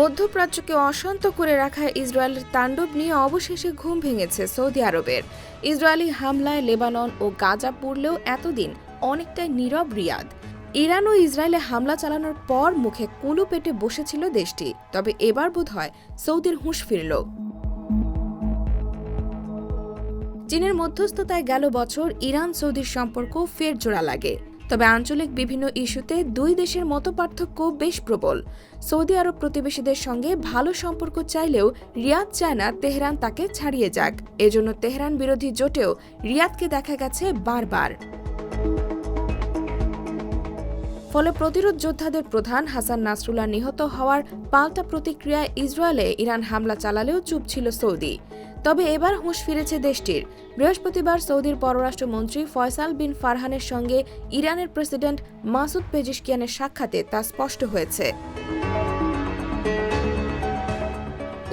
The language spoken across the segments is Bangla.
মধ্যপ্রাচ্যকে অশান্ত করে রাখা ইসরায়েলের তাণ্ডব নিয়ে অবশেষে ঘুম ভেঙেছে সৌদি আরবের। ইসরায়েলি হামলায় লেবানন ও গাজা পুড়লেও এতদিন অনেকটাই নীরব রিয়াদ। ইরান ও ইসরায়েলে হামলা চালানোর পর মুখে কুলু পেটে বসেছিল দেশটি, তবে এবার বোধহয় সৌদির হুঁশ ফিরল। চীনের মধ্যস্থতায় গেল বছর ইরান সৌদির সম্পর্ক ফের জোড়া লাগে, তবে আঞ্চলিক বিভিন্ন ইস্যুতে দুই দেশের মতপার্থক্য বেশ প্রবল। সৌদি আরব প্রতিবেশীদের সঙ্গে ভালো সম্পর্ক চাইলেও রিয়াদ চায় না তেহরান তাকে ছাড়িয়ে যাক। এজন্য তেহরান বিরোধী জোটেও রিয়াদকে দেখা গেছে বারবার। ফলে প্রতিরোধ যোদ্ধাদের প্রধান হাসান নাসরুল্লাহ নিহত হওয়ার পাল্টা প্রতিক্রিয়ায় ইসরায়েলে ইরান হামলা চালালেও চুপ ছিল সৌদি। তবে এবার হুঁশ ফিরেছে দেশটির। বৃহস্পতিবার সৌদির পররাষ্ট্রমন্ত্রী ফয়সাল বিন ফারহানের সঙ্গে ইরানের প্রেসিডেন্ট মাসুদ পেজিশকিয়ানের সাক্ষাতে তা স্পষ্ট হয়েছে।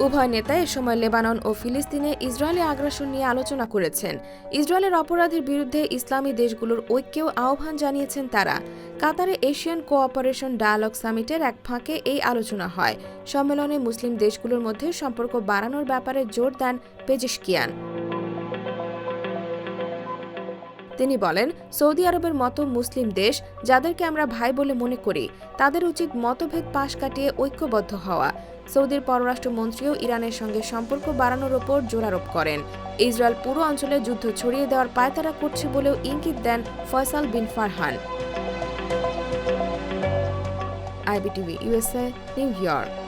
উভয় নেতা এ সময় লেবানন ও ফিলিস্তিনে ইসরায়েলি আগ্রাসন নিয়ে আলোচনা করেছেন। ইসরায়েলের অপরাধের বিরুদ্ধে ইসলামী দেশগুলোর ঐক্যেও আহ্বান জানিয়েছেন তারা। কাতারে এশিয়ান কোঅপারেশন ডায়ালগ সামিটের এক ফাঁকে এই আলোচনা হয়। সম্মেলনে মুসলিম দেশগুলোর মধ্যে সম্পর্ক বাড়ানোর ব্যাপারে জোর দেন পেজিশকিয়ান। তিনি বলেন, সৌদি আরবের মতো মুসলিম দেশ, যাদেরকে আমরা ভাই বলে মনে করি, তাদের উচিত মতভেদ পাশ কাটিয়ে ঐক্যবদ্ধ হওয়া। সৌদির পররাষ্ট্রমন্ত্রীও ইরানের সঙ্গে সম্পর্ক বাড়ানোর ওপর জোরারোপ করেন। ইসরায়েল পুরো অঞ্চলে যুদ্ধ ছড়িয়ে দেওয়ার পায়তারা করছে বলেও ইঙ্গিত দেন Faisal Bin Farhan. IBTV USA, New York.